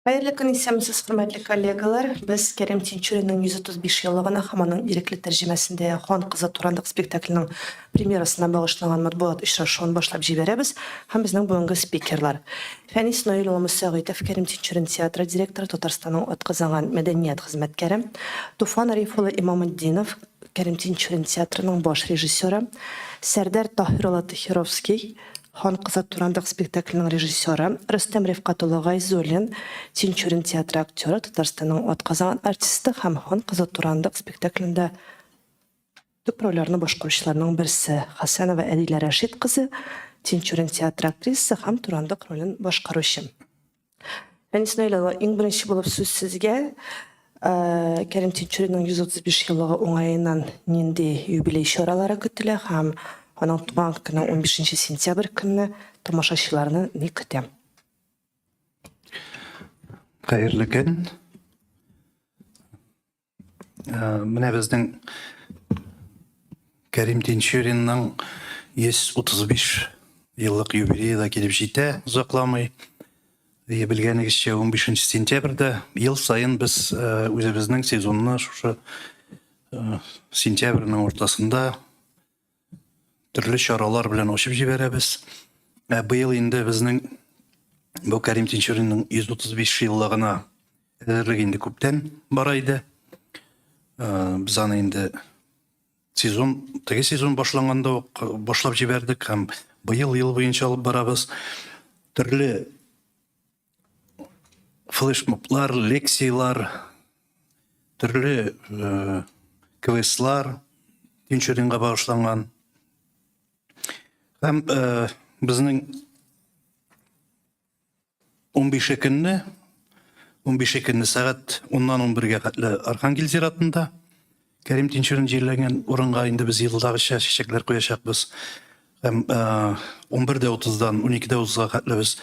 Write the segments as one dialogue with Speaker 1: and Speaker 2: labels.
Speaker 1: Hayırlı gün istemsiz hürmetli kollegalar. Biz Kerem Tinçuri'nin 135 yıllıgına Haman'ın irekli tercümesinde Xon Kızı Turandıq spektaklinin premierasından bağışlanan matbuat işraşıqını başlap jiberemiz. Hem bizning bugungi spikerler. Fani Isnoil Oğlu Müsağitov, Kerem Tinçurin teatri direktori, Tatarstan'ın o'tkazılgan medeniyet hizmetkari, Tufan Arifullah İmamuddinov, Kerem Tinçurin teatrının baş rejissörü, Serdar Tahirullah Tahirovskiy, Xon Kızı Turandıq spektaklinin rejissörü, Rüstem Rifqatullah Gayzulin, Tinçurin teatri aktörü, Tatarstan'ın o'tkazılgan artisti hem Xon Kızı Turandıq spektaklinde tüp rollerini boşqaruşlarının birisi Hasanova Adila Rashid kızı, Tinçurin teatri aktrisi hem Turandıq rolün boşqaruşu. Ben İsnoilova, en birinci bulup söz sizge, Kerem Tinçurin'in 135 yıllığı oңайынан nindi юбилей şoraları kütüle, hem onun tuğan günü 15 sentyabr günü tamaşaçılarını ne kütem?
Speaker 2: Hayırlı gün. Mine bizden Kerem Tinçurin'in 135 yıllık юбилейі de kelip jite uzaklamay. Bilgenigizce 15 sentyabrda yıl sayın biz özümüzün sezonuna şu sentyabrın ortasında türlü şaralar bilen oşup jiberemiz. Bu yıl indi bizning bu Kerem Tinçurin'in 135 yıllığına ederliginde köpten baraydı. Biz ana indi tege sezon başlanganda başlap jiberdik hem bu yıl boyunca alıp barabız. Türlü flешмобlar, leksiyalar, türlü questlar Tinçurin'e bağışlangan. Hem bizning 15 günü saat 10'dan 11'ge katlı Arxangel ziratında Kerem Tinçurin yerlengen orunga indi biz yıldagıça çiçekler koyacakbız. Hem 11:30'dan 12:30'ga katlı biz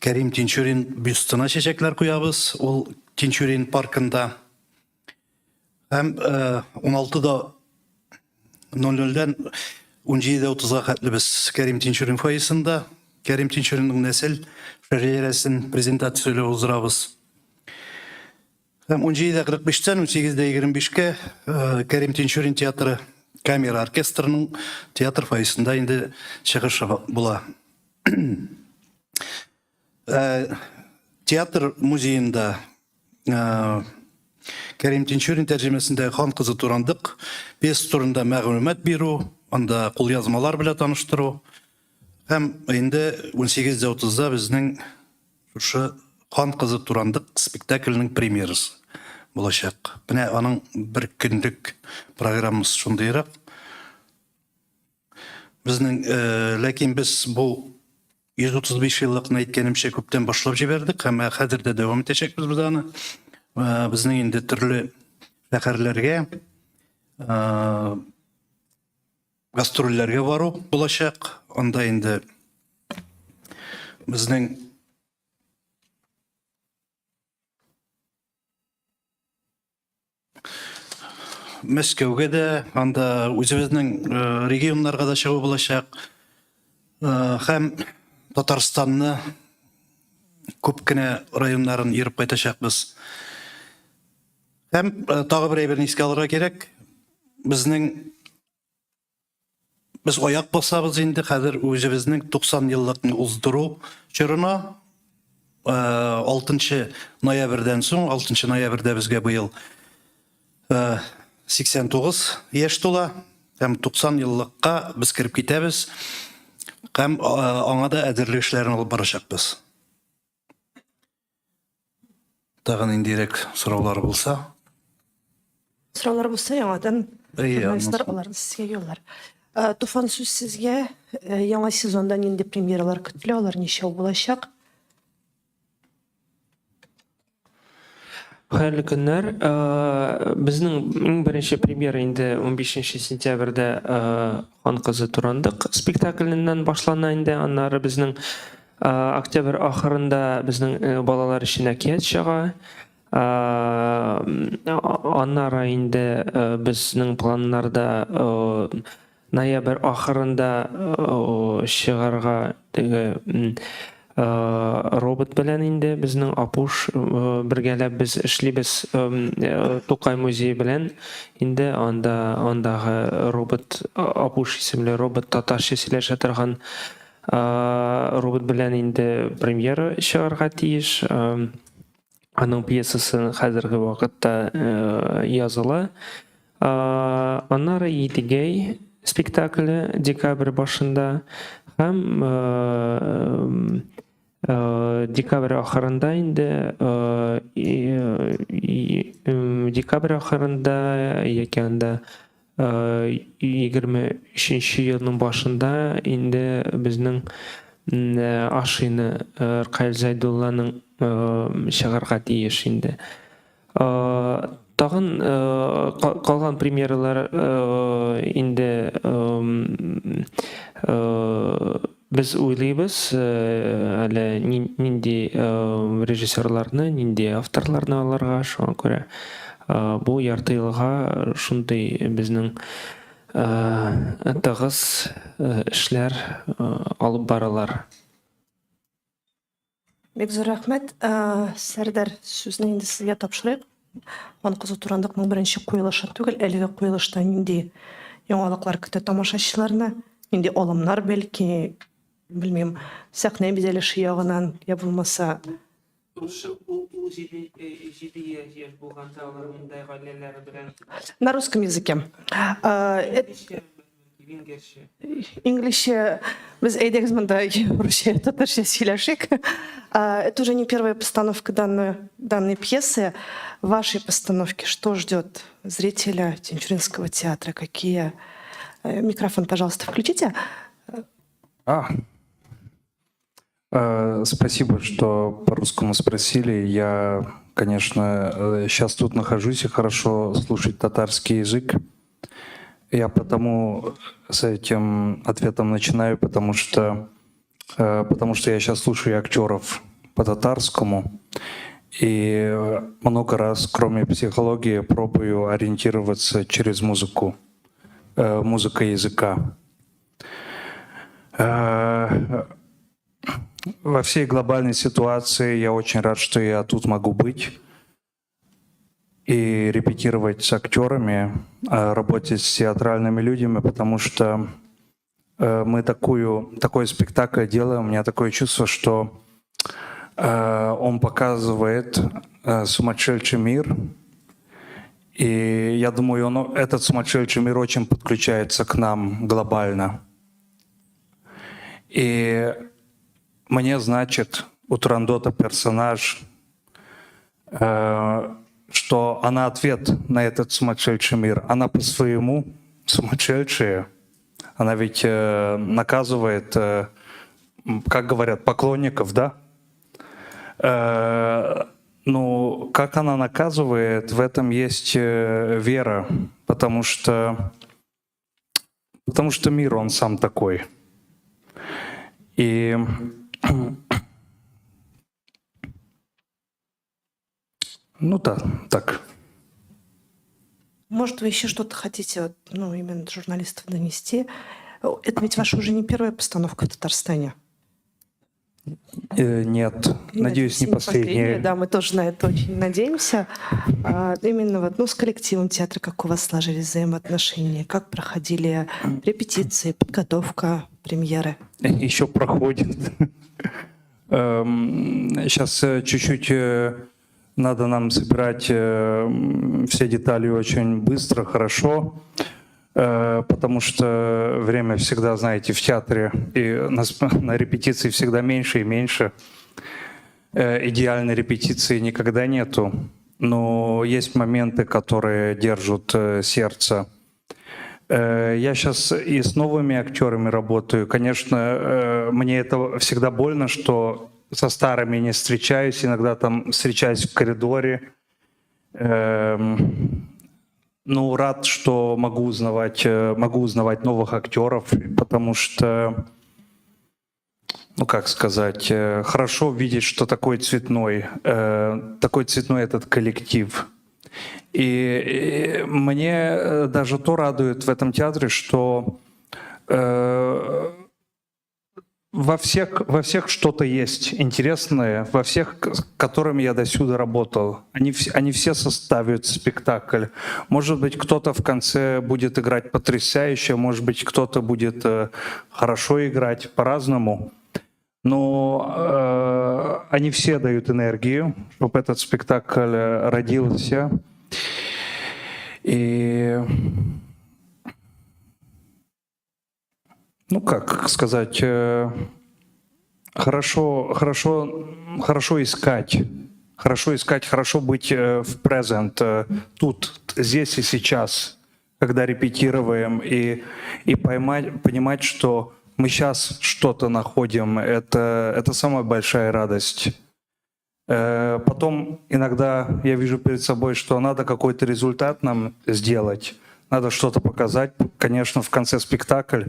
Speaker 2: Kerem Tinçurin büstüne çiçekler koyabız. O Tinçurin parkında. Hem 16:00'dan 17:30'ga katlı biz Kerem Tinçurin foyesinde Kerem Tinçurin'in nesil şeriyeresinin prezentasyonu uzdurabız. Hem 17:45'ten 18:25'ge Kerem Tinçurin teatrı kamera orkestrinin teatr foyesinde indi çıkış bula. Teatr muzeyinde Kerem Tinçurin tercümesinde Xon Kızı Turandıq 5 turunda məlumat beru, onda kul yazmalar bile tanıştırı. Hem indi 18:30'da bizning şu Xon Kızı Turandıq spektaklinin premierası olacak. Bine onun bir günlük programımız şundayrak. Bizning lakin biz bu 135 yıllık aytganimcha köpten başlap jiberdik, hem hazırda devam edecekmiz bizani. Bizning endi türlü shaharlarga gastrollarga baru bo'lajak. Onda endi bizning Moskvaga da, onda o'zimizning regionlarga da chiqib bo'lajak. Hem Tatarstan'ı köpkene rayonların yürüp kaytacakbız. Hem tağı bir eski alırga gerek. Biz oyak basabız indi. Hazır özümüzning 90 yıllıkını uzduru çırına 6 noyabrdan soň 6 noyabrda bizge bu yıl 89 yaş tola. Hem 90 yıllıkka biz kirip ketebіз. Hem ona da әзірлеушілерін алып барашақпыз. Тағын инdirekt сұраулар болса?
Speaker 1: Sıralar bolsa yaňadan jurnalistler olaryň sizge ýollar. Tufan söz sizge ýaňa sezondan indi premieralar kütüle, olar neçe bolajak?
Speaker 3: Hayırlı günler. Bizning eng birinchi premyera endi 15 sentyabrda Xon Kızı Turandıq spektaklinden başlanaydı. Anları bizning oktyabr ahırında bizning balalar için akiyet şağa. Anlara endi bizning planlarda noyabr ahırında şiğarga робот белән инде безнең Апуш бергәләп без эшлибез Тукай музее белән инде андагы робот Апуш исемле робот татарча сөйләшә торган робот белән инде премьера чыгарга тиеш. Аның пьесасы хәзерге вакытта языла. Аннары Идигей спектакле декабрь башында һәм декабрь ахырында инде декабрь ахырында яки анда 23 елның башында инде безнең Ашины Ркайл Зайдулланың чыгарга тиеш инде. Тагын калган премьералар инде biz уйлыйбыз әле нинди режиссерларны, нинди авторларны аларга, шуңа күрә бу ярты елга шундый безнең тыгыз эшләр алып баралар.
Speaker 1: Бик зур рәхмәт. Сәрдар, сүзне инде сезгә тапшырыйк. Хан кызы турындыкның беренче куелышы түгел, әлеге куелышта нинди яңалыклар көтә тамашачыларны, нинди алымнар бәлки, белмим, сәхнә бизәлеше ягыннан, я булмаса на русском языке. Инглише, без әйдәгез монда русча, татарча сөйләшик. Это уже не первая постановка данной пьесы. В вашей постановке что ждет зрителя Тинчуринского театра? Какие? Микрофон, пожалуйста, включите.
Speaker 4: Спасибо, что по-русскому спросили. Я, конечно, сейчас тут нахожусь и хорошо слушать татарский язык. Я потому с этим ответом начинаю, потому что я сейчас слушаю актеров по-татарскому и много раз, кроме психологии, пробую ориентироваться через музыку, музыка языка. Во всей глобальной ситуации я очень рад, что я тут могу быть и репетировать с актерами, работать с театральными людьми, потому что мы такой спектакль делаем. У меня такое чувство, что он показывает сумасшедший мир. И я думаю, этот сумасшедший мир очень подключается к нам глобально. И мне, значит, у Турандота персонаж, что она ответ на этот сумасшедший мир. Она по-своему сумасшедшая. Она ведь наказывает, как говорят, поклонников, да? Ну, как она наказывает, в этом есть вера, потому что мир, он сам такой. И ну да, так.
Speaker 1: Может, вы еще что-то хотите, именно до журналистов донести? Это ведь ваша уже не первая постановка в Татарстане.
Speaker 4: Нет, надеюсь, не последняя.
Speaker 1: Да, мы тоже на это очень надеемся. Именно с коллективом театра, как у вас сложились взаимоотношения, как проходили репетиции, подготовка, премьеры?
Speaker 4: Еще проходит. Сейчас чуть-чуть надо нам собирать все детали очень быстро, хорошо, потому что время всегда, знаете, в театре и на репетиции всегда меньше и меньше. Идеальной репетиции никогда нету, но есть моменты, которые держат сердце. Я сейчас и с новыми актерами работаю. Конечно, мне это всегда больно, что со старыми не встречаюсь, иногда там встречаюсь в коридоре. Ну, рад, что могу узнавать новых актеров, потому что, как сказать, хорошо видеть, что такой цветной этот коллектив. И мне даже то радует в этом театре, что во всех что-то есть интересное, во всех, с которыми я досюда работал. Они все составят спектакль. Может быть, кто-то в конце будет играть потрясающе, может быть, кто-то будет хорошо играть по-разному. Но они все дают энергию, чтобы этот спектакль родился. И, ну как сказать, хорошо искать, хорошо быть в present, тут, здесь и сейчас, когда репетируем, и понимать, что мы сейчас что-то находим, это самая большая радость. Потом иногда я вижу перед собой, что надо какой-то результат нам сделать, надо что-то показать, конечно, в конце спектакль.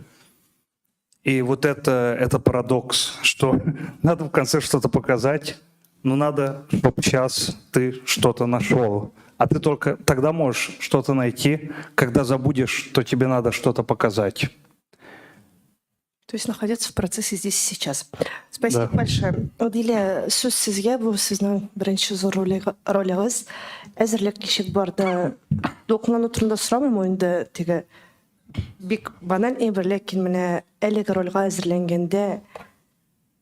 Speaker 4: И вот это парадокс, что надо в конце что-то показать, но надо, чтобы сейчас ты что-то нашел. А ты только тогда можешь что-то найти, когда забудешь, что тебе надо что-то показать.
Speaker 1: То есть находиться в процессе здесь и сейчас. Спасибо большое. Оделия, сөз сізге, бұл сіздің бірінші зор роліңіз. Әзірлік кешек барды. Доқынан отырында сұрамын ойында тегі бик банал ебірлек міне әлігі рольға әзірленгенде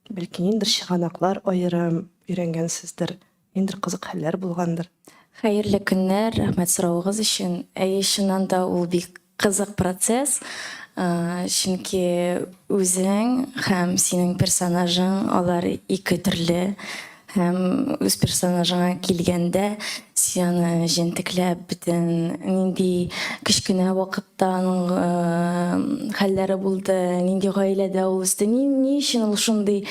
Speaker 1: бәлкін ендір шығанақлар айырым үйренгенсіздер, ендір қызық хәлләр болғандыр.
Speaker 5: Хәерле көннәр, рәхмәт сорауыгыз өчен. Чыннан да ул бик кызык процесс. Чөнки үзең һәм синең персонажың алар ике төрле. Һәм үз персонажыңа килгәндә сине җентекләп бөтен нинди кечкенә вакытта аның хәлләре булды, нинди гаиләдә ул үсте, ни өчен ул шундый,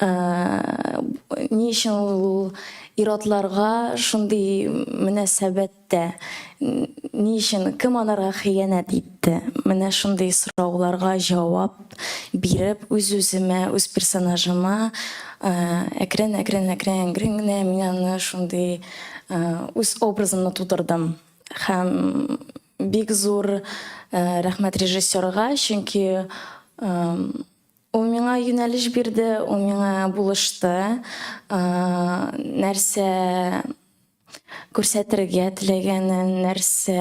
Speaker 5: ни өчен ул иратларга шундый мөнәсәбәттә, ни өчен кем аларга хыянәт итте. Менә шундый сорауларга җавап биреп, үз-үземә, үз персонажыма әкрен генә мин аны шундый үз образымны тудырдым. Һәм бик зур рәхмәт режиссерга, чөнки ул миңа юнәлеш бирде, ул миңа булышты, нәрсә күрсәтергә теләгәнен, нәрсә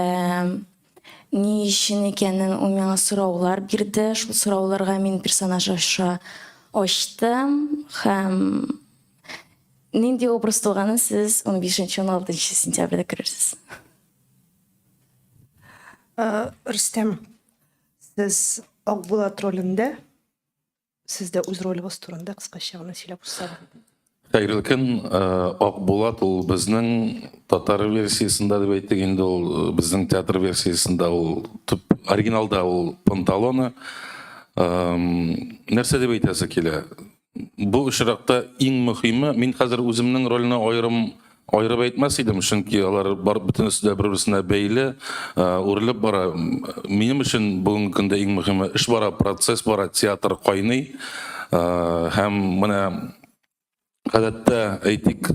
Speaker 5: ни өчен икәнен ул миңа сораулар бирде. Шул сорауларга мин персонаж аша ачтым һәм нинди образ туганын сез 15-16 сентябрьдә күрерсез.
Speaker 1: Рөстәм, сез Акбулат ролендә, сездә үз ролегез турында кыскача гына сөйләп үтсәгез.
Speaker 6: Хәерле көн, Акбулат ул безнең татар версиясында дип әйттек, инде ул безнең театр версиясында ул оригиналда ул панталоны. Нәрсә дип әйтәсе килә? Бу очракта иң мөһиме, мин хәзер үземнең рольне айырып әйтмәс идем, чөнки алар бар бөтенесе дә бер-берсенә бәйле, үрелеп бара. Минем өчен бүгенге көндә иң мөһиме эш бара, процесс бара, театр кайный. Һәм менә гадәттә әйтик,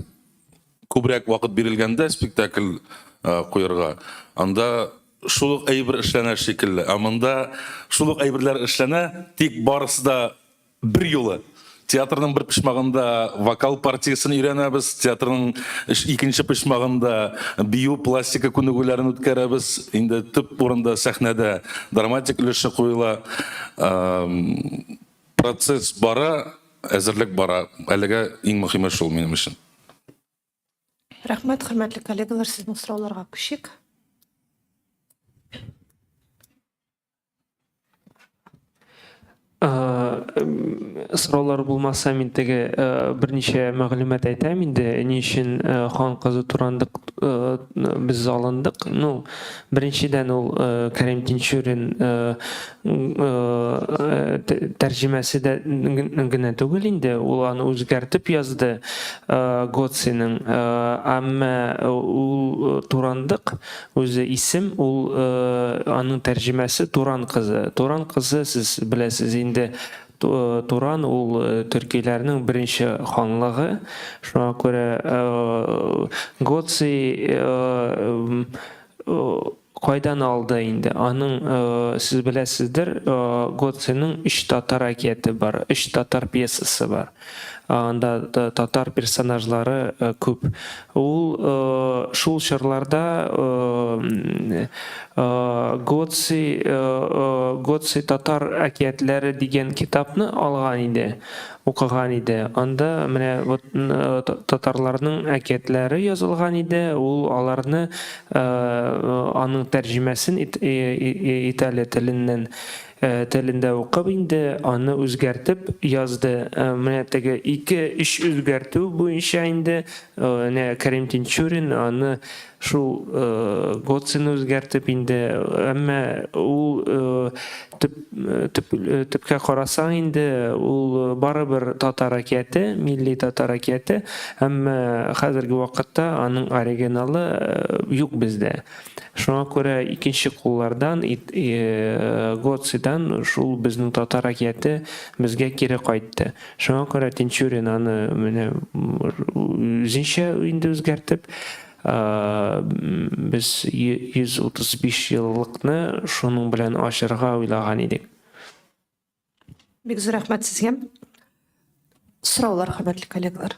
Speaker 6: күбрәк вакыт бирелгәндә спектакль куярга, анда шул ук әйбер эшләнә шикелле. Монда шул ук әйберләр эшләнә, тик барысы да бер юлы. Театрның бер пишмагында вокал партиясын өйрәнәбез, театрның икенче пишмагында бию, пластика күнегүләрен үткәрәбез. Инде төп урында сәхнәдә драматик өлеше куела. Процесс бара, әзерлек бара. Әлегә иң мөһиме шул минем өчен.
Speaker 1: Рәхмәт, хөрмәтле коллегалар, сезнең сорауларга күчик.
Speaker 3: Сораулар булмаса, мин теге берничә мәгълүмат әйтәм инде, ни өчен хан кызы турында без алындык. Ну, беренчедән ул Кәрим Тинчурин тәрҗемәсе дә генә түгел инде, ул аны үзгәртеп язды Готсиның. Әмма ул турандык үзе исем, ул аның тәрҗемәсе Туран кызы. Туран кызы, сез беләсез инде, Туран ул төркиләрнең беренче ханлыгы. Шуңа күрә Готси Кайдан алды инде. Аның сез беләсездер, Гоценың 3 татар әкияте бар, 3 татар пьесасы бар. Анда татар персонажлары күп. Ул шул чорларда Гоци татар әкиятләре дигән китапны алган иде, укыган иде. Анда менә вот татарларның әкиятләре язылган иде. Ул аларны аның тәрҗемәсен италия телендә укып инде, аны үзгәртеп язды. Менә теге 2-3 үзгәртү буенча инде Кәрим Тинчурин аны шул Гоцины үзгәртеп инде. Әмма ул төпкә карасаң инде ул барыбер татар әкияте, милли татар әкияте, әмма хәзерге вакытта аның оригиналы юк бездә. Шуңа күрә икенче куллардан Гоцидан шул безнең татар әкияте безгә кире кайтты. Шуңа күрә Тинчурин аны менә үзенчә инде үзгәртеп biz 135 еллыкны шуның белән ачырга уйлаган идек.
Speaker 1: Бик зур рәхмәт сезгә. Сораулар, хөрмәтле коллегалар.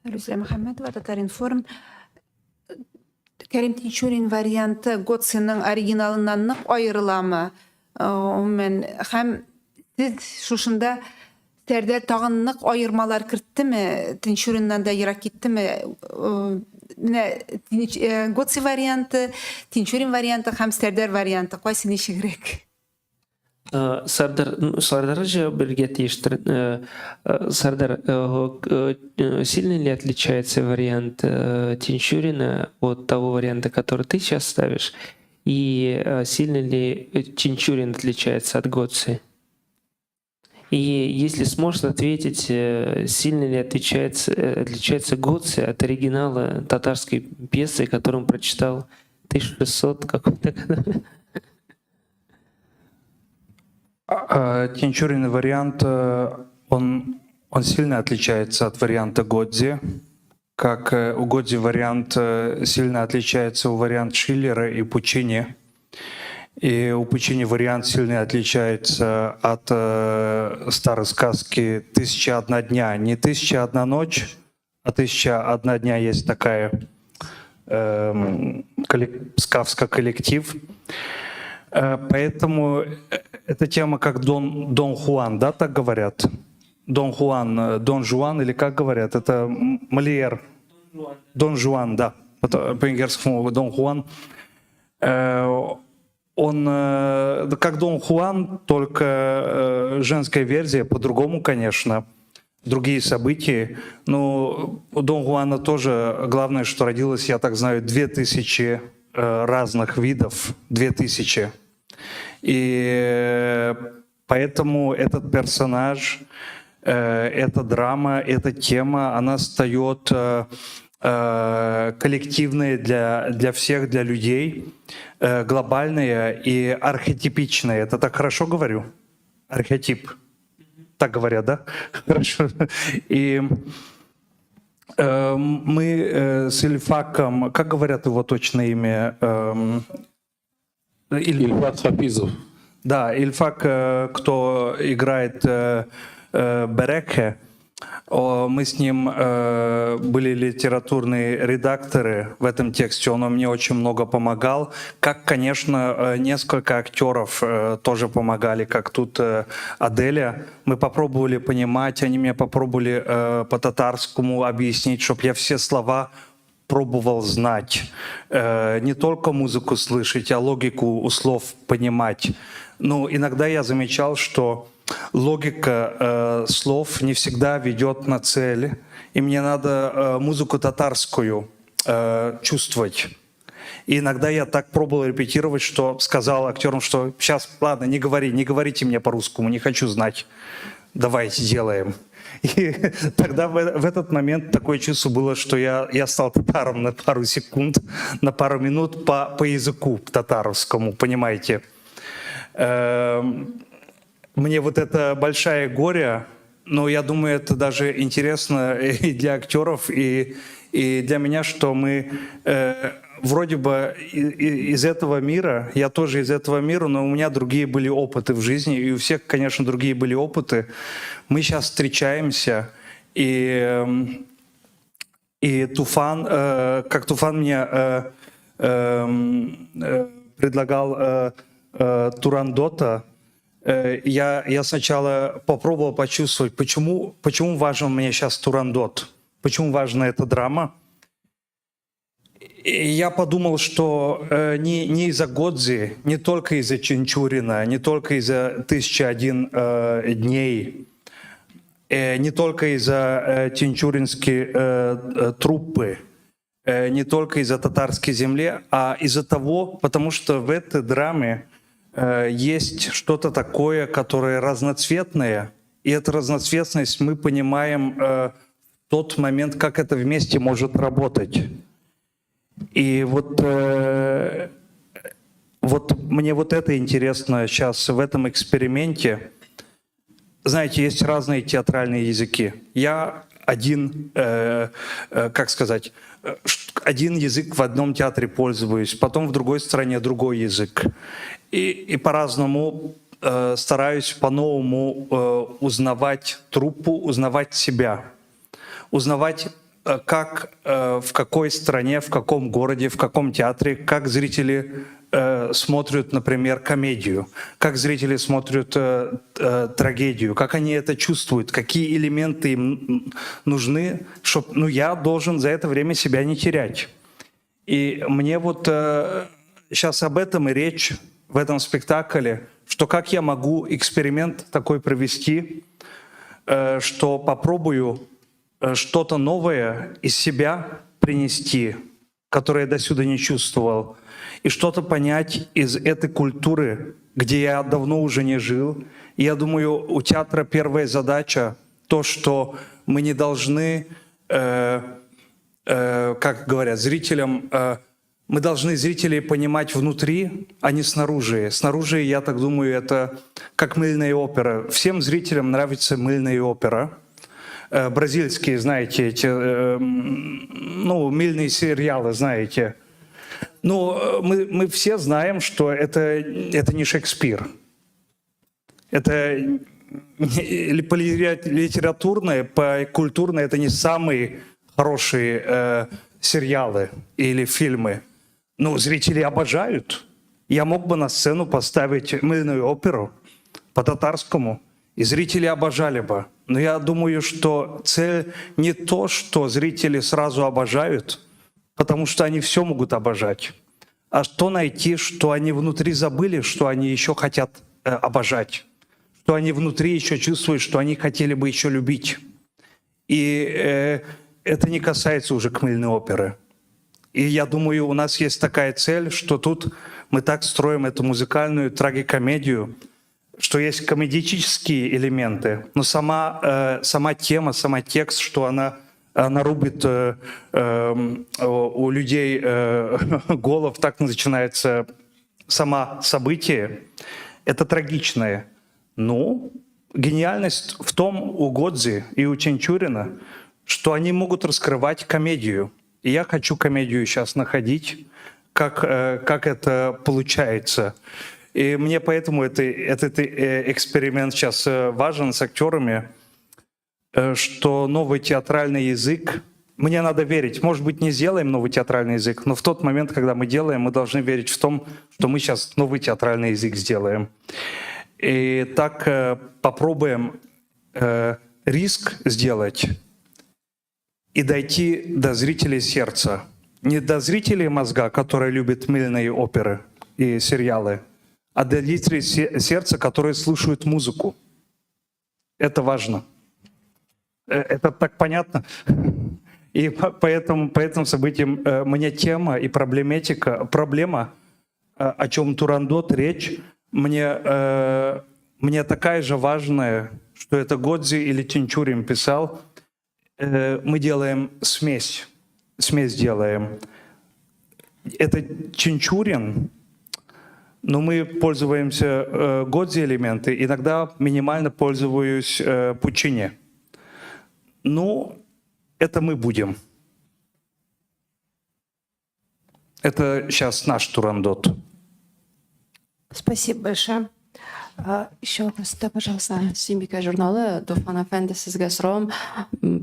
Speaker 7: Рүзия Мөхәммәдова, Татар-Информ. Кәрим Тинчурин варианты Гоцының оригиналыннан нык айырыламы? Һәм сез шушында Сәрдәр тагын нык айырмалар керттеме? Тинчуриннан да ерак киттеме? Гоци варианты, Тинчурин варианты һәм Сәрдәр варианты кайсы ничегрәк?
Speaker 3: Сардар же бергә тиештер. Сардар, сильно ли отличается вариант Тинчурина от того варианта, который ты сейчас ставишь? И сильно ли Тинчурин отличается от Гоци? И если сможешь ответить, сильно ли отличается Гоци от оригинала татарской пьесы, которую он прочитал 1600 какой-то году?
Speaker 4: Тинчурин вариант, он сильно отличается от варианта Годзи. Как у Годзи вариант сильно отличается у варианта Шиллера и Пучини. И у Пучини вариант сильно отличается от старой сказки «1001 дня». Не «1001 ночь», а «1001 дня» есть такая сказка «Коллектив». Поэтому эта тема как Дон Хуан, да, так говорят? Дон Хуан, Дон Жуан или как говорят? Это Мольер. Дон Жуан, да. По-инgerскому Дон Хуан. Он как Дон Хуан, только женская версия, по-другому, конечно. Другие события. Но у Дон Хуана тоже главное, что родилось, я так знаю, 2000 разных видов. 2000. И поэтому этот персонаж, эта драма, эта тема, она встает коллективная для всех, для людей, глобальная и архетипичная. Это так хорошо говорю? Архетип. Так говорят, да? Хорошо. И мы с Ильфаком, как говорят его точное имя?
Speaker 6: Ильфак Хафизов.
Speaker 4: Да, Ильфак, кто играет Берекхе, мы с ним были литературные редакторы в этом тексте, он мне очень много помогал. Как, конечно, несколько актеров тоже помогали, как тут Аделя. Мы попробовали понимать, они мне попробовали по-татарскому объяснить, чтобы я все слова пробовал знать. Не только музыку слышать, а логику у слов понимать. Ну, иногда я замечал, что логика слов не всегда ведет на цель, и мне надо музыку татарскую чувствовать. И иногда я так пробовал репетировать, что сказал актерам, что сейчас, ладно, не говорите мне по-русскому, не хочу знать, давайте делаем. И тогда в этот момент такое чувство было, что я стал татаром на пару секунд, на пару минут по языку татаровскому, понимаете. Мне вот это большое горе Но я думаю, это даже интересно и для актеров, и для меня, что мы вроде бы из этого мира, я тоже из этого мира, но у меня другие были опыты в жизни, и у всех, конечно, другие были опыты. Мы сейчас встречаемся, и Туфан, как Туфан мне предлагал Турандота, я сначала попробовал почувствовать, почему важен мне сейчас Турандот, почему важна эта драма. И я подумал, что не из-за Годзи, не только из-за Чинчурина, не только из-за 1001 дней, не только из-за чинчуринской труппы, не только из-за татарской земли, а из-за того, потому что в этой драме есть что-то такое, которое разноцветное, и эту разноцветность мы понимаем в тот момент, как это вместе может работать. И вот мне вот это интересно сейчас в этом эксперименте. Знаете, есть разные театральные языки. Я один, один язык в одном театре пользуюсь, потом в другой стране другой язык. И по-разному стараюсь по-новому узнавать труппу, узнавать себя, узнавать, как, в какой стране, в каком городе, в каком театре, как зрители смотрят, например, комедию, как зрители смотрят трагедию, как они это чувствуют, какие элементы им нужны, чтобы, я должен за это время себя не терять. И мне вот сейчас об этом и речь в этом спектакле, что как я могу эксперимент такой провести, что попробую что-то новое из себя принести, которое я досюда не чувствовал, и что-то понять из этой культуры, где я давно уже не жил. И я думаю, у театра первая задача то, что мы не должны, как говорят, зрителям, мы должны зрителей понимать внутри, а не снаружи. Снаружи, я так думаю, это как мыльная опера. Всем зрителям нравится мыльная опера. Бразильские, знаете, эти, мыльные сериалы, знаете. Но мы все знаем, что это не Шекспир. Это по литературное, по культурное, это не самые хорошие сериалы или фильмы. Но зрители обожают. Я мог бы на сцену поставить мыльную оперу по-татарскому, и зрители обожали бы. Но я думаю, что цель не то, что зрители сразу обожают, потому что они все могут обожать, а что найти, что они внутри забыли, что они еще хотят обожать, что они внутри еще чувствуют, что они хотели бы еще любить. И это не касается уже мыльной оперы. И я думаю, у нас есть такая цель, что тут мы так строим эту музыкальную трагикомедию, что есть комедические элементы, но сама тема, сама текст, что она рубит у людей голов, так начинается сама событие. Это трагичное. Но гениальность в том у Годзи и у Чинчурина, что они могут раскрывать комедию. И я хочу комедию сейчас находить, как это получается. И мне поэтому этот эксперимент сейчас важен с актерами, что новый театральный язык, мне надо верить, может быть, не сделаем новый театральный язык, но в тот момент, когда мы делаем, мы должны верить в том, что мы сейчас новый театральный язык сделаем. И так попробуем риск сделать и дойти до зрителей сердца. Не до зрителей мозга, которые любят мыльные оперы и сериалы, а до зрителей сердца, которые слушают музыку. Это важно. Это так понятно? И по этим событиям мне тема и проблема, о чем Турандот речь, мне такая же важная, что это Годзи или Чинчурин писал. Мы делаем смесь делаем. Это Чинчурин, но мы пользуемся Годзи элементы, иногда минимально пользуюсь Пучини. Ну, это мы будем. Это сейчас наш турандот.
Speaker 1: Спасибо большое. Еще вопрос, да, пожалуйста.
Speaker 8: Симбика журналы, Дуфан Афенди, сізге сұрауым,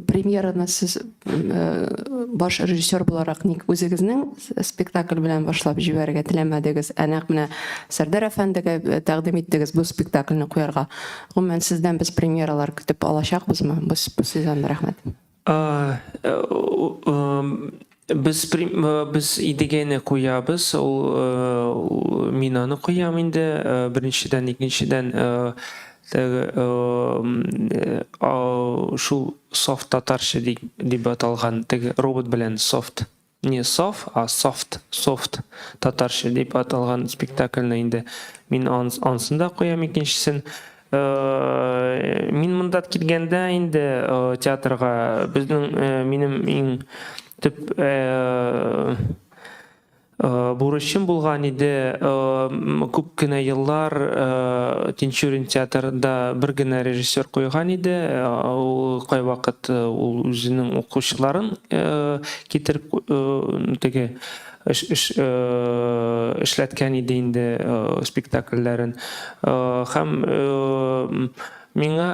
Speaker 8: премьераны сіз баш режиссер боларақ ник өзіңіздің спектакль белән башлап җибәрергә теләмәдегез, әнәк менә Сәрдар Әфәндегә тәкъдим иттегез бу спектакльне куярга. Гомумән сездән без премьералар көтеп алачакбызмы? Бу сездән рәхмәт.
Speaker 3: Biz идегәне куябыз, ул мин аны куям инде, беренчедән, икенчедән шул софт татарча дип аталган теге робот белән софт, не софт, а софт татарча дип аталган спектакльне инде мин ансын да куям, икенчесен. Мин монда килгәндә инде театрга безнең минем иң төп бурычым булган иде. Күп кенә еллар Тинчурин театрында бер генә режиссер куйган иде. Ул кайвакыт ул үзенең укучыларын китереп теге эшләткән иде инде спектакльләрен. Һәм миңа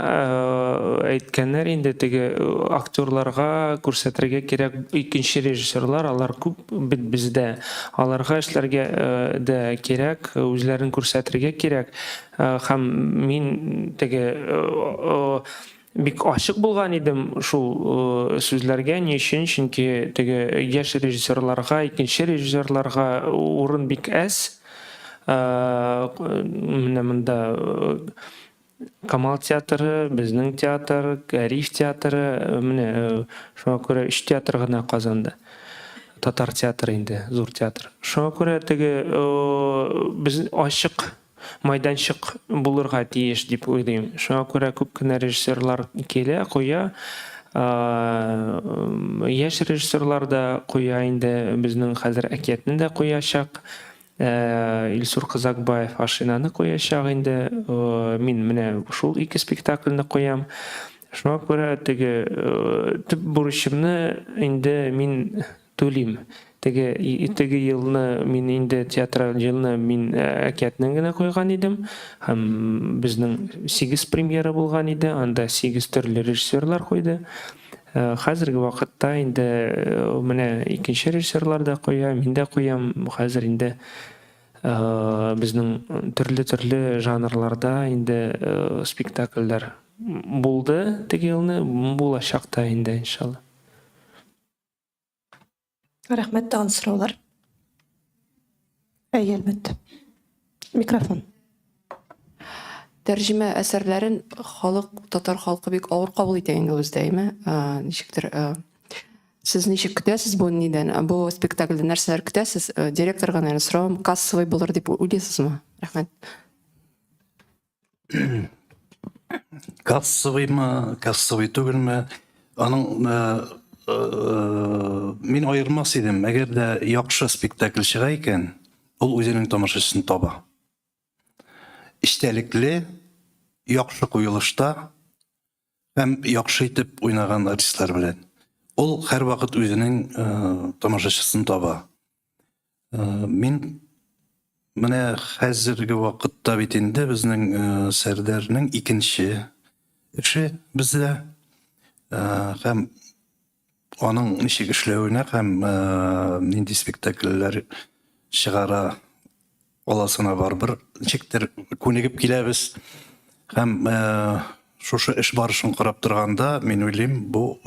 Speaker 3: әйткәннәр инде теге актерларга күрсәтергә кирәк икенче режиссерлар, алар күп бит бездә. Аларга эшләргә дә кирәк, үзләрен күрсәтергә кирәк. Һәм мин теге бик ачык булган идем шул сүзләргә, ни өчен? Чөнки теге яшь режиссерларга, икенче режиссерларга урын бик әз. Менә монда Камал театры, безнең театр, Гариф театры, менә шуңа күрә 3 театр гына Казанда. Татар театры инде, зур театр. Шуңа күрә теге без ачык майданчык булырга тиеш дип уйлыйм. Шуңа күрә күп кенә режиссерлар килә, куя. Яшь режиссерлар да куя инде, безнең хәзер әкиятне дә куячак. Илсур Казакбаев Ашинаны куячак инде. Мин менә шул 2 спектакльне куям. Шуңа күрә теге төп бурычымны инде мин түлим. Теге елны мин инде театр елны мин әкиятне генә куйган идем. Һәм безнең 8 премьера булган иде. Анда 8 төрле режиссерлар куйды. Хәзерге вакытта инде менә икенче режиссерлар да куя, мин дә куям. Хәзер инде безнең төрле жанрларда инде спектакльләр булды. Теге елны булачак та инде иншалла.
Speaker 1: Рәхмәт, тагын сораулар. Әлбәттә. Микрофон.
Speaker 8: Тәрҗемә әсәрләрен татар халкы бик авыр кабул итә инде үздәйме? Ничектер сез ничек көтәсез бу нидән? Бу спектакльдә нәрсәләр көтәсез? Директорга нәрсә сораум, кассовый булыр дип уйлыйсызмы? Рәхмәт.
Speaker 2: Кассовый түгелме? Аның мин айырмас идем. Әгәр дә яхшы спектакль чыга икән, ул үзенең тамашачысын таба. Эчтәлекле, яхшы куелышта һәм яхшы итеп уйнаган артистлар белән. Ул һәр вакыт үзенең тамашачысын таба. Мин менә хәзерге вакытта бит инде безнең Сәрдәрнең икенче эше бездә. Һәм аның ничек эшләвенә һәм нинди спектакльләр чыгара аласына барбыр. Ничектер күнегеп киләбез. Һәм шушы эш барышын карап торганда, мин уйлыйм, бу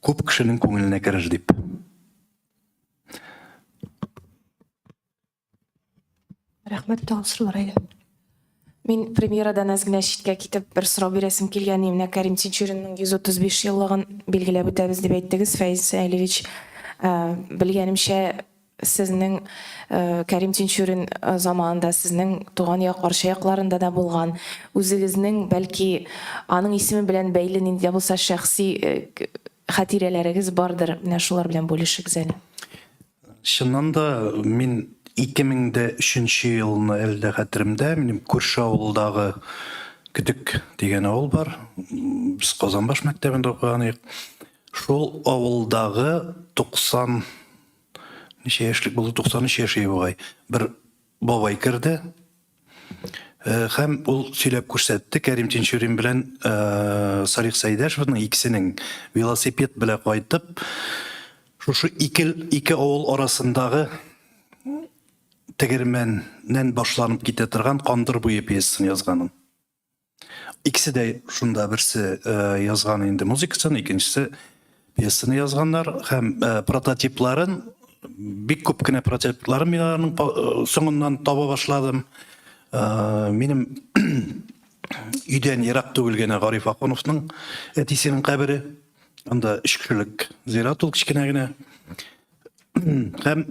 Speaker 2: күп кешенең күңеленә керер дип.
Speaker 1: Рәхмәт, тагын сораулар.
Speaker 9: Мин премьерадан әз генә читкә китеп бер сорау бирәсем килгән. Менә Кәрим Тинчуринның 135 еллыгын билгеләп үтәбез дип әйттегез, Фәиз Әлевич. Белгәнемчә, сезнең Кәрим Тинчурин заманында сезнең туган як каршы якларында да булган. Үзегезнең бәлки аның исеме белән бәйле нинди булса шәхси хатирәләрегез бардыр. Менә шулар белән бүлешегез әле.
Speaker 2: Чыннан да мин 2003 елны әлдә хәтеремдә минем күрше авылдагы Күтүк дигән авыл бар. Без Казанбаш мәктәбендә укыган идек. Шул авылдагы 90 ничә яшьлек булды, 93 яшьлек бугай. Бер бабай керде. Һәм ул сөйләп күрсәтте Кәрим Тинчурин белән Салих Сәйдәшевның икесенең велосипед белән кайтып, шушы ике авыл арасындагы тегермәннән башланып китә торган Кандыр буе пьесасын язганын. Икесе дә шунда берсе язган инде музыкасын, икенчесе пьесаны язганнар һәм прототипларын, бик күп кенә прототипларын мин аларның соңыннан таба башладым. Минем өйдән ерак түгел генә Гариф Ахуновның әтисенең кабере. Анда 3 кешелек зират ул кичкенә генә. Һәм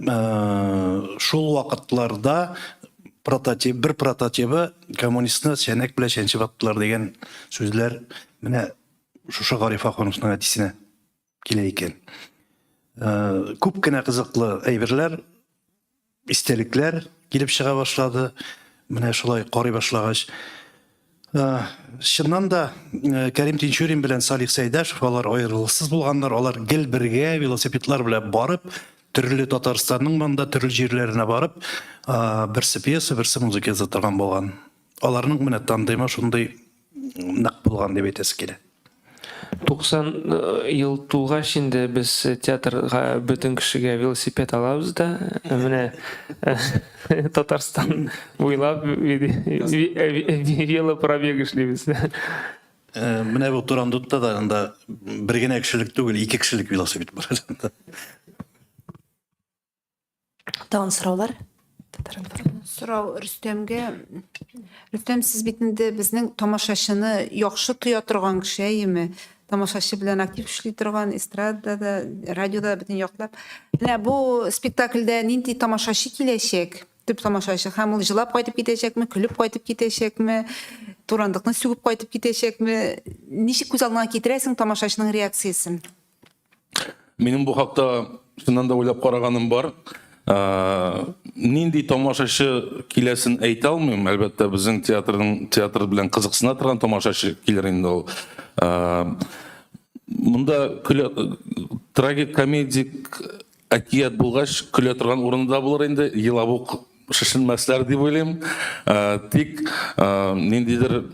Speaker 2: шул вакытларда бер прототипы коммунистны сәнәк белән чәнчеп аттылар дигән сүзләр менә шушы Гариф Ахуновның әтисенә килә икән. Күп кенә кызыклы әйберләр, истәлекләр килеп чыга башлады. Менә шулай карый башлагач, чыннан да Кәрим Тинчурин белән Салих Сәйдәшев алар аерылышсыз булганнар, алар гел бергә велосипедлар белән барып, төрле Татарстанның монда төрле җирләренә барып, берсе пьеса, берсе музыка яза торган булган. Аларның менә тандемы шундый нәкъ булган дип әйтәсе килә.
Speaker 3: 90 ел тулгач инде без театрга бөтен кешегә велосипед алабыз да, менә Татарстан буйлап велопробег эшлибез.
Speaker 2: Менә бу Турандутта да анда бер генә кешелек түгел, 2 кешелек велосипед бар.
Speaker 1: Тагын сораулар?
Speaker 7: Сорау Рөстәмгә. Рөстәм, сез бит инде безнең тамашачыны яхшы тоя торган кеше име? Тамашачы белән актив эшли торган, эстрадада, радиода бөтен яклап. Менә бу спектакльдә нинди тамашачы киләчәк? Төп тамашачы һәм ул җылап кайтып китәчәкме, көлеп кайтып китәчәкме, турандыкны сүгеп кайтып китәчәкме? Ничек күз алдына китерәсең тамашачының реакциясын?
Speaker 6: Минем бу хакта шуннан да уйлап караганым бар. Нинди тамашачы киләсен әйтә алмыйм. Әлбәттә, безнең театр белән кызыксына торган тамашачы килер инде ул. Монда трагик-комедик әкият булгач, көлә торган урында булыр инде, елабук шешенмәсләр дип уйлыйм. Тик ниндидер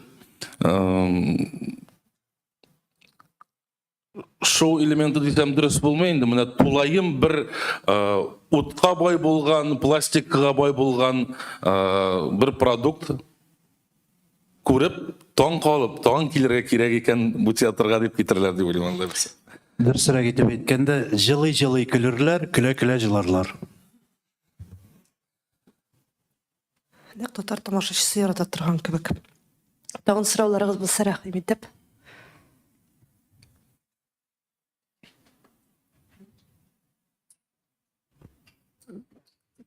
Speaker 6: шоу элементы дисәм дөрес булмый инде. Менә тулайым бер утка бай булган, пластикка бай булган бер продукт күреп, таң калып, таң килергә кирәк икән бу театрга дип китерләр дип уйлыйм анда без.
Speaker 2: Дөресрәк итеп әйткәндә, җылый-җылый көлерләр, көлә-көлә җыларлар.
Speaker 1: Нәкъ татар тамашачысы ярата торган кебек. Тагын сорауларыгыз булса рәхим итеп.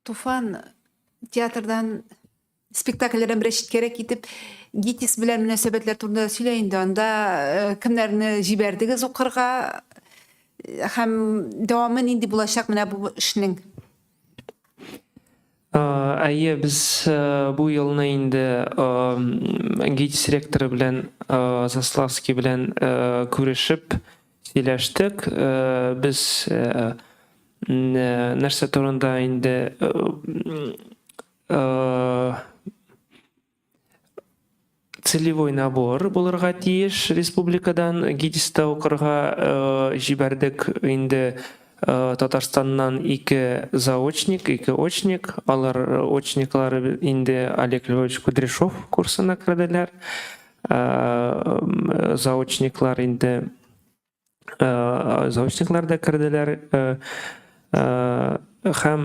Speaker 7: Туфан театрдан спектакльләрдән берәр читкәрәк китеп, ГИТИС белән мөнәсәбәтләр турында сөйлә инде. Анда кемнәрне җибәрдегез укырга һәм дәвамы нинди булачак менә бу эшнең?
Speaker 3: Әйе, без бу елны инде ГИТИС ректоры белән Заславский белән күрешеп сөйләштек. Без нәрсә турында инде целевой набор булырга тиеш республикадан. ГИТИСта укырга җибәрдек инде Татарстаннан 2 заочник, 2 очник. Алар очниклары инде Олег Львович Кудряшов курсына керделәр. Заочниклар инде заочникларда керделәр. Һәм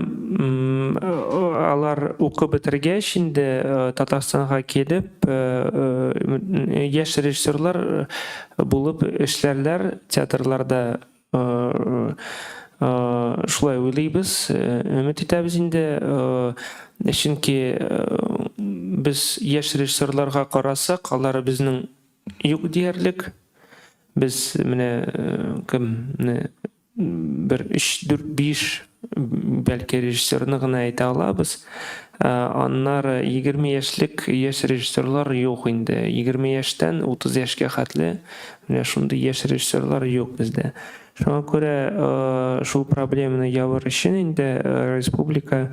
Speaker 3: алар укып бетергәч инде Татарстанга килеп яшь режиссерлар булып эшләрләр театрларда. Шулай уйлыйбыз, өмет итәбез инде, чөнки без яшь режиссерларга карасак, алар безнең юк диярлек. Без менә кем бер 3-4-5 бәлки режиссерны гына әйтә алабыз. Аннары 20 яшьлек яшь режиссерлар юк инде. 20 яшьтән 30 яшькә хәтле менә шундый яшь режиссерлар юк бездә. Шуңа күрә шул проблеманы ябыр өчен инде республика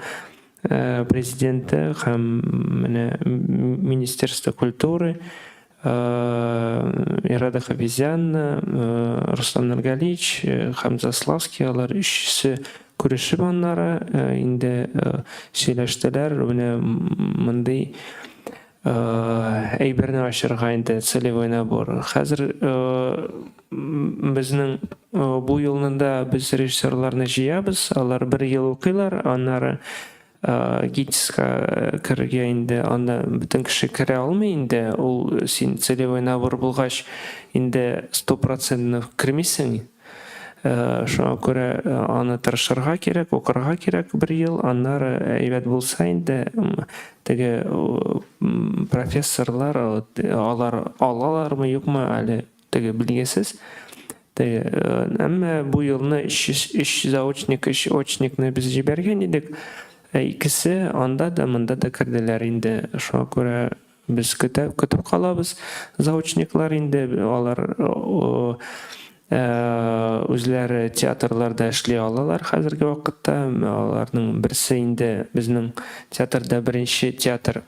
Speaker 3: президенты һәм менә Министерство культуры Ирада Хабизянна, Руслан Нургалич һәм Заславский алар өчесе күрешеп аннары инде сөйләштеләр. Менә мондый әйберне ачырга инде целевой набор. Хәзер безнең бу елнында без режиссерларны җыябыз. Алар 1 ел укыйлар, аннары ГИТИСка керергә инде, анда бөтен кеше керә алмый инде. Ул син целевой набор булгач инде 100% кермисең. Шуңа күрә аны тырышырга кирәк, укырга кирәк 1 ел, аннары әйбәт булса инде теге профессорлар алар алалармы юкмы әле теге белгесез. Әмма бу елны 3 заочник, 3 очникны без җибәргән идек. Икесе анда да монда да керделәр инде. Шуңа күрә без көтеп калабыз. Заочниклар инде алар үзләре театрларда эшли алалар хәзерге вакытта. Аларның берсе инде безнең театрда беренче театр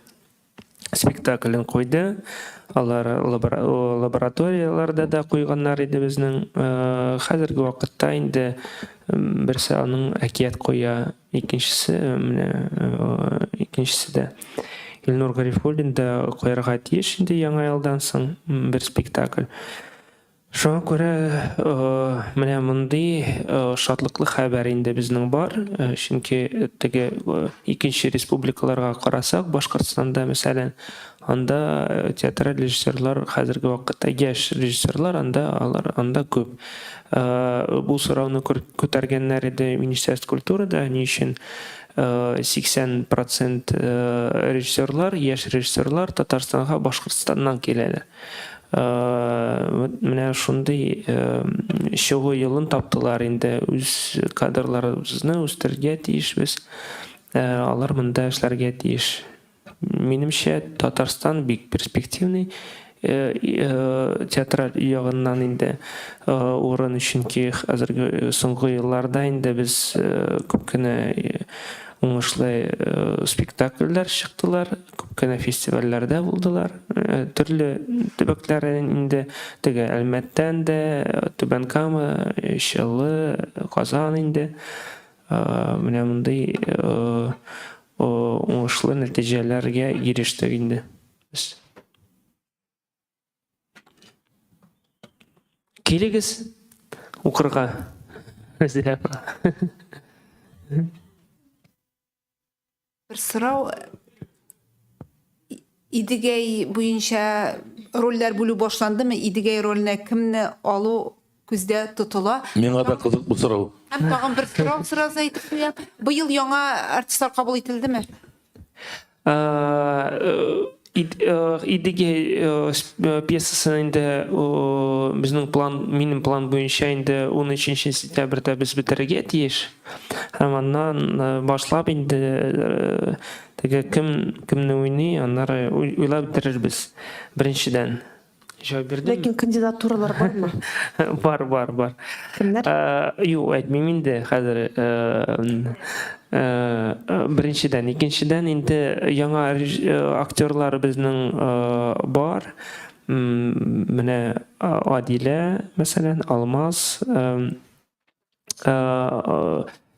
Speaker 3: спектаклен куйды. Алар лабораторияларда да куйганнар иде безнең. Хәзерге вакытта инде берсе аның әкият куя, икенчесе дә Илнур Гарифуллин да куярга тиеш инде яңа елдан соң бер спектакль. Шуңа күрә менә мондый шатлыклы хәбәр инде безнең бар. Чөнки теге икенче республикаларга карасак, Башкортстанда мәсәлән, анда театраль режиссерлар хәзерге вакытта яшь режиссерлар анда күп. Бу сорауны күтәргәннәр иде Министерство культурада, ни өчен 80% режиссерлар, яшь режиссерлар Татарстанга Башкортстаннан киләләр. Менә шундый чыгу юлын таптылар инде. Үз кадрларыбызны үстергә тиешбез. Алар монда эшләргә тиеш. Минемчә, Татарстан бик перспективный театраль ягыннан инде урын өчен ки хәзерге соңгы елларда инде без күп кенә уңышлы спектакльләр чыктылар, күп кенә фестивальләрдә булдылар. Төрле төбәкләрдән инде теге Әлмәттән дә, Түбән Кама, Чаллы, Казан инде менә мондый уңышлы нәтиҗәләргә ирештек инде. Килегез укырга.
Speaker 7: Бер сорау Идегәй буенча рольләр бүлү башландымы? Идегәй роленә кемне алу күздә тотыла?
Speaker 6: Миңа да кызык бу сорау.
Speaker 7: Һәм тагын бер сорау әйтеп куям. Быел яңа артистлар кабул ителдеме?
Speaker 3: Идеге пьесасын инде минем план буенча инде 13 сентябрьдә без бетерергә тиеш. Һәм аннан башлап инде теге кемне уйный, аннары уйлап бетерербез беренчедән. Җавап бирдем.
Speaker 1: Ләкин кандидатуралар бармы?
Speaker 3: Бар.
Speaker 1: Кемнәр?
Speaker 3: Юк, әйтмим инде хәзер. Беренчедән, икенчедән инде яңа актерлар безнең бар. Менә Адилә, мәсәлән, Алмаз,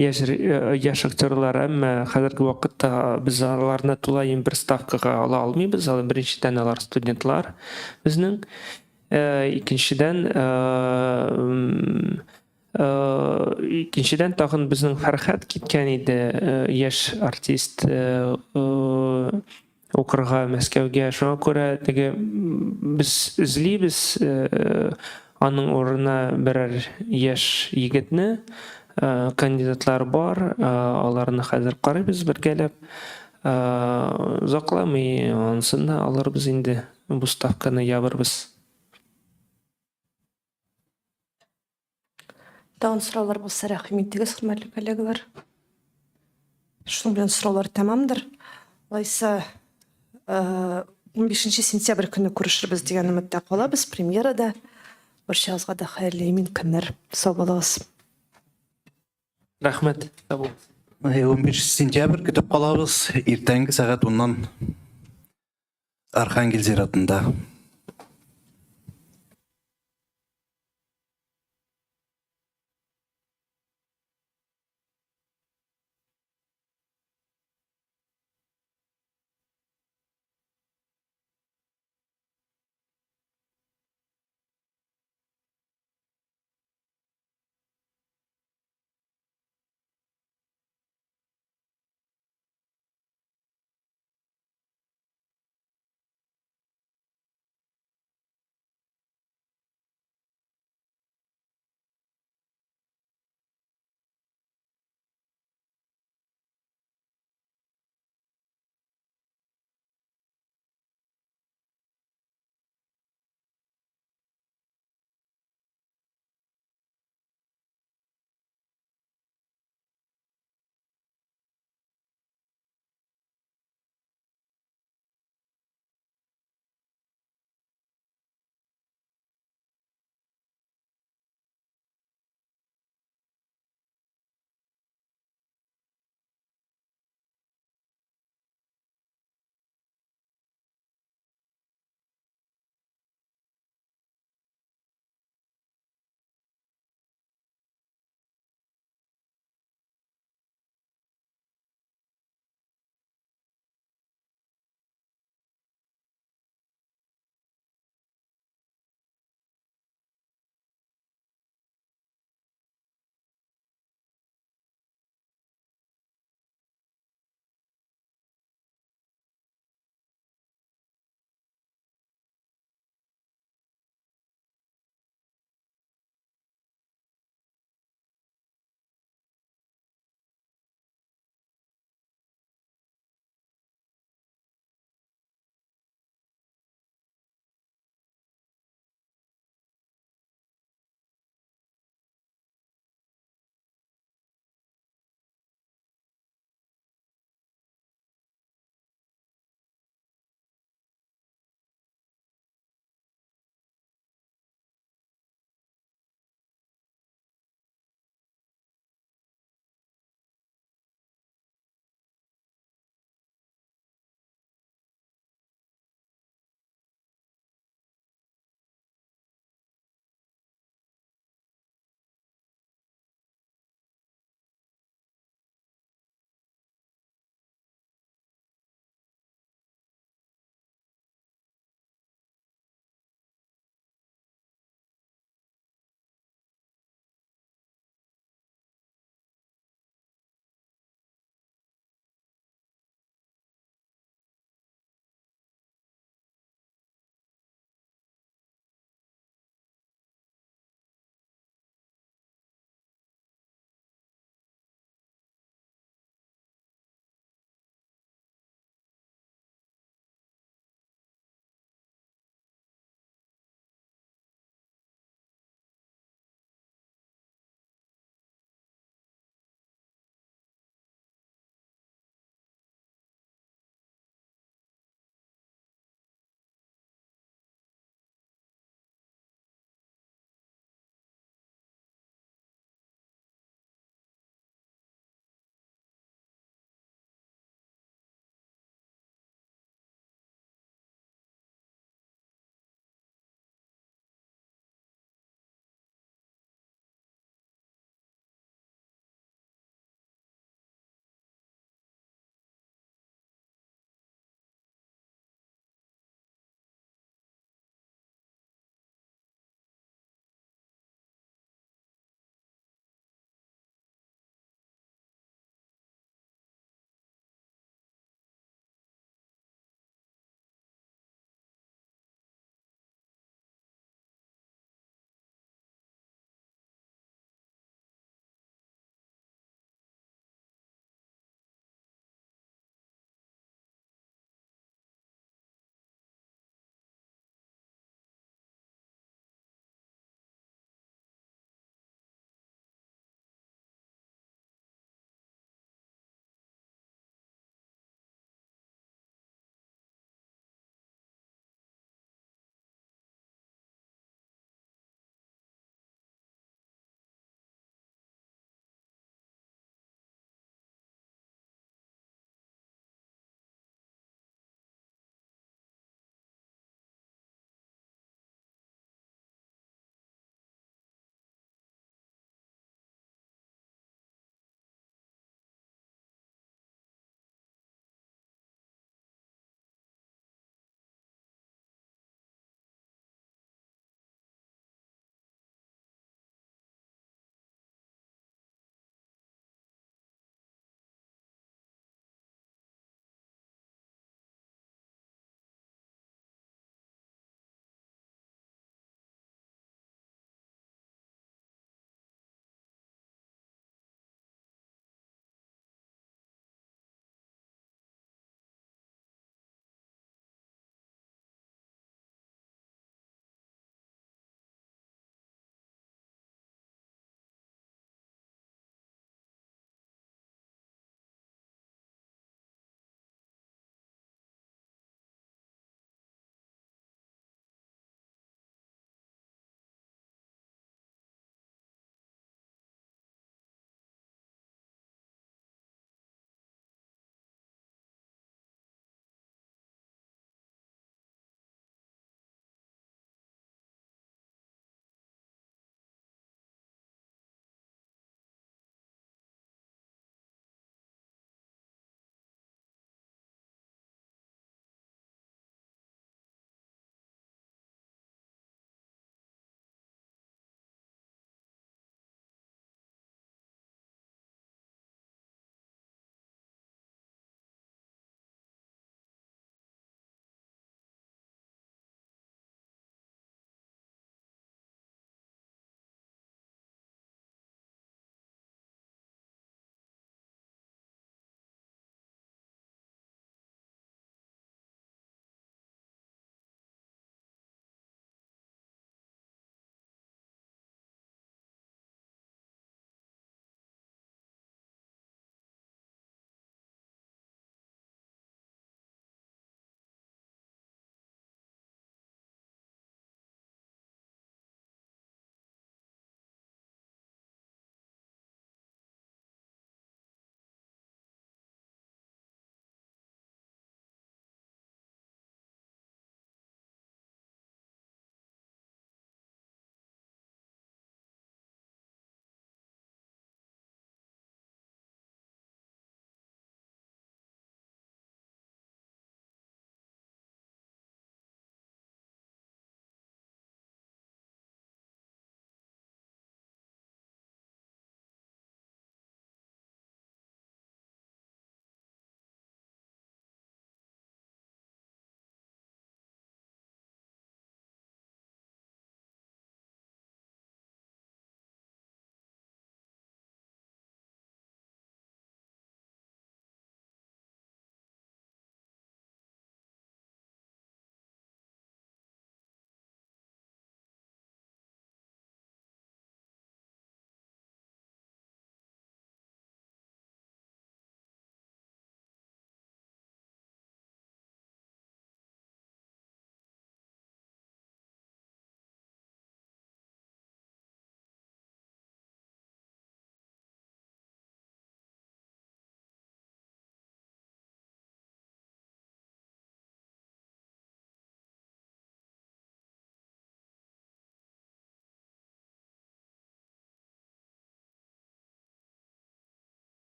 Speaker 3: яшь актерлар, әмма хәзерге вакытта без аларны тулай бер ставкага ала алмыйбыз. Беренчедән алар студентлар безнең. Икенчедән тагын безнең Фәрхәт киткән иде, яшь артист укырга Мәскәүгә. Шуңа күрә теге без эзлибез аның урынына берәр яшь егетне. Кандидатлар бар, аларны хәзер карыйбыз бергәләп. Закламый, ансын да алырбыз инде. Бу ставканы ябырбыз.
Speaker 1: Тагын сораулар булса, рәхим итегез, хөрмәтле коллегалар. шуның белән сораулар тәмамдыр. Алайса 15 сентябрь көнне күрешербез дигән өметтә калабыз премьерада. Барчагызга да хәерле имин көннәр. Сау булыгыз.
Speaker 3: Рәхмәт.
Speaker 2: 15 сентябрь көтеп калабыз. Иртәнге сәгать 10-нан Архангел зиратында.